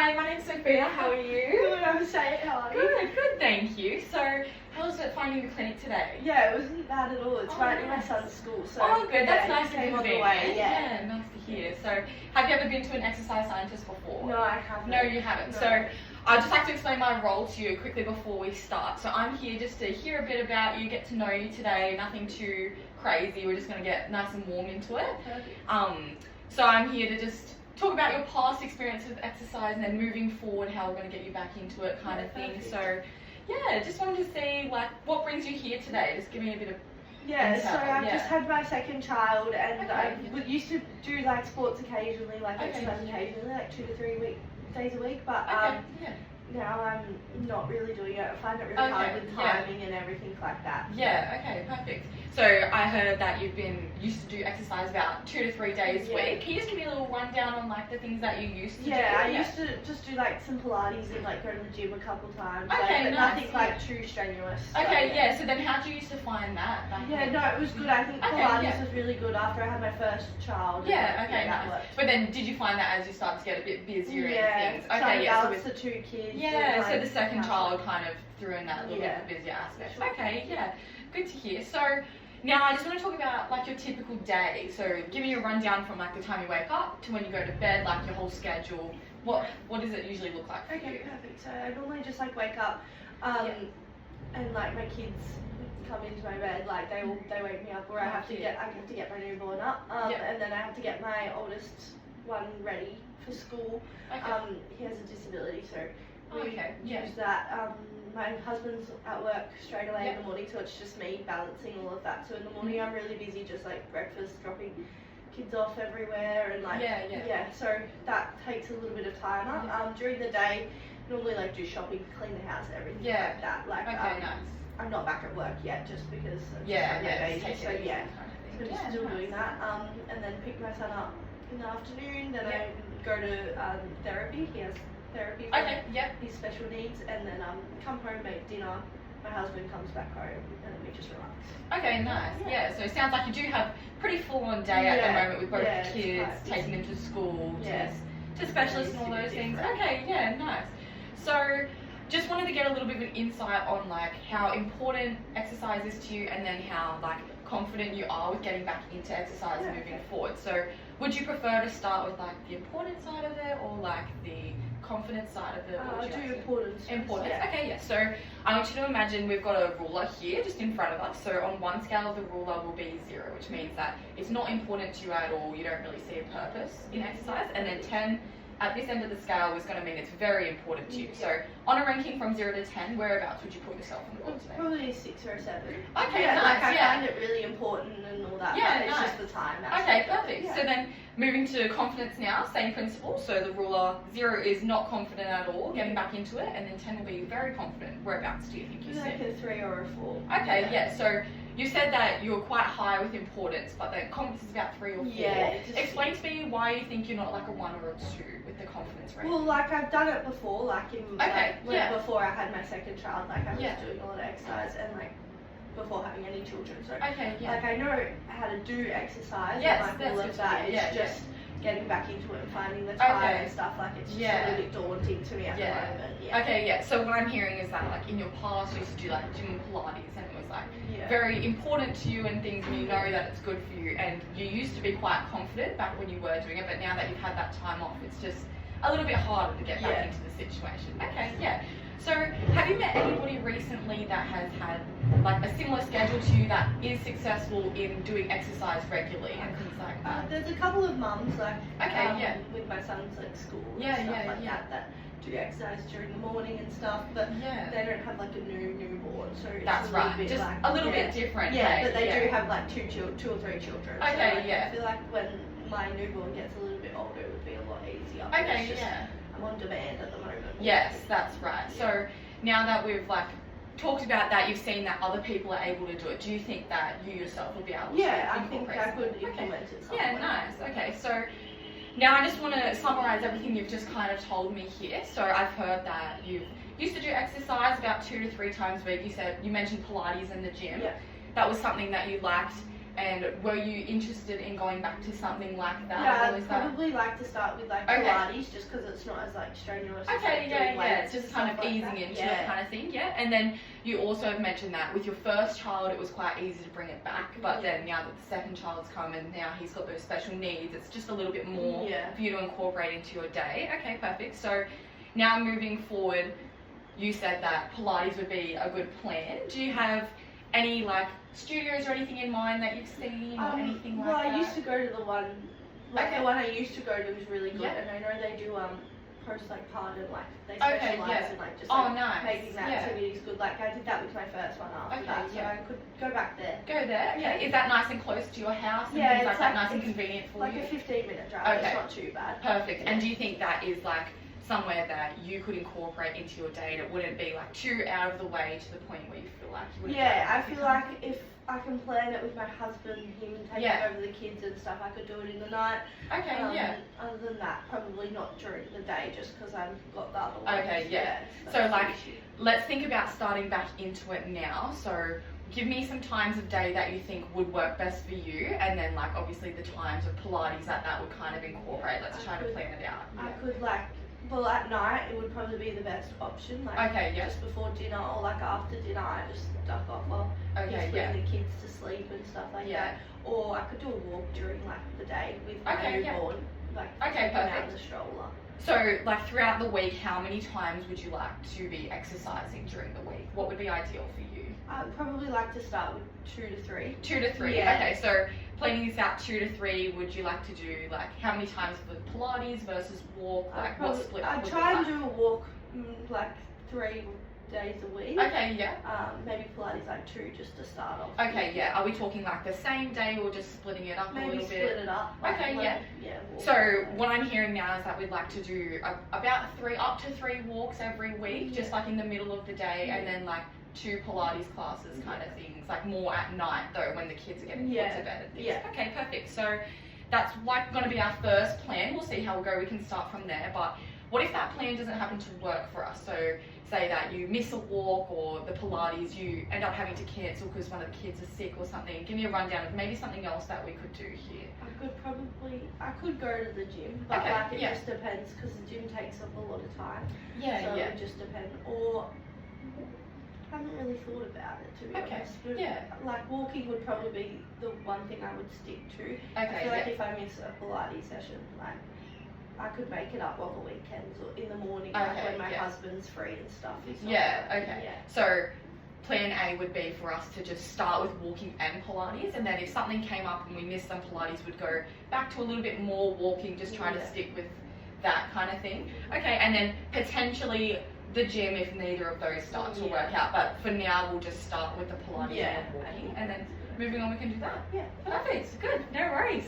Hi, my name's Sophia. How are you? Good, I'm Shay. How are you? Good, thank you. So, how was it finding the clinic today? Yeah, it wasn't bad at all. It's right near my nice. son's school. So Oh, good. That's yeah, nice he and came on the convenient. way. Yeah. Nice to hear. So, have you ever been to an exercise scientist before? No, I haven't. No, you haven't. No. So, I'd just like to explain my role to you quickly before we start. So, I'm here just to hear a bit about you, get to know you today. Nothing too crazy. We're just going to get nice and warm into it. Perfect. So, I'm here to just talk about your past experience with exercise and then moving forward how we're going to get you back into it kind of thing. Perfect. So yeah, just wanted to see like what brings you here today. Just give me a bit of Yeah, so intel. I've just had my second child, and Okay. I used to do like sports occasionally, like Okay. exercise occasionally, like 2 to 3 days a week. But okay, yeah. now I'm not really doing it. I find it really Okay, hard with yeah. timing and everything like that. Yeah, okay, perfect. So I heard that you've been used to do exercise about 2 to 3 days a Yeah. week. Can you just give me a little rundown on like the things that you used to do? Yeah, I used to just do like some Pilates and like go to the gym a couple times. Okay, but nice, nothing like too strenuous. Okay, yeah. So then how did you used to find that back Yeah, then? no, it was good. I think Okay, Pilates yeah. was really good after I had my first child. Yeah, okay, that nice. worked. But then did you find that as you started to get a bit busier Yeah, and things? trying to Okay, yeah. So balance with the 2 kids. yeah, and, so like, the second how- child kind of threw in that little Yeah. bit busier aspect. Sure. Okay, yeah, good to hear. So now I just want to talk about like your typical day. So give me a rundown from like the time you wake up to when you go to bed, like your whole schedule. What does it usually look like for Okay, you? perfect. So I normally just like wake up, and like my kids come into my bed, like they wake me up, or I have to get my newborn up, Yeah. and then I have to get my oldest one ready for school. Okay. He has a disability, so we Okay, yeah. use that. My husband's at work straight away in Yeah. the morning, so it's just me balancing all of that. So in the morning I'm really busy, just like breakfast, dropping kids off everywhere, and like Yeah. so that takes a little bit of time up. Yeah. During the day, normally like do shopping, clean the house, everything Yeah. like that. Like Okay, nice. I'm not back at work yet, just because of Yeah, just, like, my just baby. take So it easy yeah, kind of so thing. just Yeah, still nice. doing that. And then pick my son up in the afternoon. Then Yeah. I go to therapy. He has therapy for Okay, yeah. his special needs, and then come home, make dinner. My husband comes back home, and then we just relax. Okay, nice. Yeah. Yeah, so it sounds like you do have pretty full-on day at the Yeah, moment with both yeah, it's kids, quite busy. taking them to school, Yeah. to specialists and all Super those things. different. Okay, yeah, nice. So just wanted to get a little bit of an insight on like how important exercise is to you, and then how like confident you are with getting back into exercise Yeah, moving okay. forward. So would you prefer to start with like the important side of it, or like the confidence side of it? What I'll would you do like to- importance. first, Importance. Yeah. Okay, yeah. So I want you to imagine we've got a ruler here just in front of us. So on one scale of the ruler will be 0, which means that it's not important to you at all. You don't really see a purpose in exercise. And then 10 at this end of the scale is going to mean it's very important to you. So on a ranking from 0 to 10, whereabouts would you put yourself in the world today? Probably a 6 or a 7. Okay, yeah, nice. like I Yeah. find it really important and all that. Yeah, but it's nice. just the time. Okay, aspect of it, perfect. yeah. So then moving to confidence now, same principle. So the ruler 0 is not confident at all, getting back into it, and then 10 will be very confident. Whereabouts do you think you Like sit? a 3 or a 4. Okay, yeah. So you said that you're quite high with importance, but the confidence is about 3 or 4. Yeah, it just- Explain to me why you think you're not like a 1 or a 2 with the confidence rate. Well, like I've done it before, like Okay, yeah. before I had my second child, like I was Yeah. doing a lot of exercise, and like before having any children. So Okay, yeah. like I know how to do exercise. Yes, and, like that's all good of to that. know. It's Yeah, just getting back into it and finding the time Okay. and stuff. Like it's just Yeah. a little bit daunting to me at Yeah. the moment. Yeah. Okay, yeah. So what I'm hearing is that like in your past you used to do like gym and Pilates, and it was like Yeah. very important to you and things, and you know that it's good for you, and you used to be quite confident back when you were doing it, but now that you've had that time off, it's just a little bit harder to get back Yeah. into the situation. Okay, yeah. So have you met anybody recently that has had like a similar schedule to you that is successful in doing exercise regularly and things like that? There's a couple of mums like Okay, yeah. with my son's like school Yeah, and stuff yeah, like yeah. that do exercise during the morning and stuff, but Yeah. they don't have like a newborn, so it's That's a little right. bit Just like, a little yeah. bit different. Yeah, hey? but they Yeah. do have like two or three children. So Okay, like, yeah. I feel like when my newborn gets a little bit older, it would be a lot easier. Okay, It's just, yeah. I'm on demand at the moment. Yes, that's right. So now that we've like talked about that, you've seen that other people are able to do it. Do you think that you yourself will be able Yeah, to I think incorporate I could something? implement it Okay. somewhere. Yeah, nice. Okay, so now I just want to summarize everything you've just kind of told me here. So I've heard that you've used to do exercise about 2 to 3 times a week. You mentioned Pilates in the gym. Yeah. That was something that you liked. And were you interested in going back to something like that? Yeah, or I'd is that... probably like to start with like Okay. Pilates, just because it's not as like strenuous. as, Okay, like, yeah, doing yeah. weights It's just and kind of stuff like easing that. into Yeah. it kind of thing, yeah. And then you also have mentioned that with your first child, it was quite easy to bring it back. But then now that the second child's come and now he's got those special needs, it's just a little bit more for you to incorporate into your day. Okay, perfect. So now moving forward, you said that Pilates would be a good plan. Do you have any like studios or anything in mind that you've seen or anything like that? Well, I used to go to the one, like the one I used to go to was really good, Yeah. and I know they do postpartum, and like they Okay, specialize yeah. in like just Oh, like nice. making the Yeah. activities good. Like I did that with my first one after Okay, that, so yeah. I could go back there. Go there. Okay. Yeah. Is that nice and close to your house and Yeah, things like it's that? like- Nice and it's convenient for Like you. a 15-minute drive. Okay. It's not too bad. Perfect. And do you think that is like somewhere that you could incorporate into your day and it wouldn't be like too out of the way to the point where you feel like you wouldn't? Yeah, I feel like if I can plan it with my husband, him taking Yeah. over the kids and stuff, I could do it in the night. Okay. Yeah. Other than that, probably not during the day, just because I've got the other one. Okay, yeah. that's So, the like, issue. Let's think about starting back into it now. So give me some times of day that you think would work best for you, and then like obviously the times of Pilates that would kind of incorporate. Let's try to plan it out. I could like, well, at night it would probably be the best option. Like Okay, yeah. just before dinner or like after dinner, I just duck off while Okay, he's yeah. putting the kids to sleep and stuff like Yeah. that. Or I could do a walk during like the day with Okay, my yeah. newborn, like Okay, taking out perfect. the stroller. So like throughout the week, how many times would you like to be exercising during the week? What would be ideal for you? I'd probably like to start with 2 to 3. 2 to 3. Yeah. Okay, so planning this out 2 to 3. Would you like to do like how many times for Pilates versus walk? Like what split? I'd would try you and like? do a walk like 3 days a week. Okay, yeah. Maybe Pilates like 2 just to start off. Okay, yeah. Are we talking like the same day or just splitting it up a Maybe little split bit? it up. Okay, yeah. Walk. So what I'm hearing now is that we'd like to do about up to 3 walks every week, just like in the middle of the day, and then like 2 Pilates classes kind of things, like more at night though when the kids are getting put to bed and things. Yeah. Okay, perfect. So that's like going to be our first plan. We'll see how we go. We can start from there. But what if that plan doesn't happen to work for us? So say that you miss a walk or the Pilates, you end up having to cancel because one of the kids is sick or something. Give me a rundown of maybe something else that we could do here. I could go to the gym, but Okay, like it yeah. just depends because the gym takes up a lot of time. Yeah, So yeah. it would just depend. Or I haven't really thought about it to be Okay, honest. But yeah. like walking would probably be the one thing I would stick to. I Okay, feel like yeah. if I miss a Pilates session, like I could make it up on the weekends or in the morning, like Okay, when my yeah. husband's free and stuff. He's not Yeah, working, okay. Yeah. So plan A would be for us to just start with walking and Pilates, and then if something came up and we missed some Pilates, we'd go back to a little bit more walking, just trying to stick with that kind of thing. Okay, and then potentially the gym if neither of those start to work out, but for now we'll just start with the Pilates and walking, and then moving on we can do that. Yeah. Perfect, good, no worries.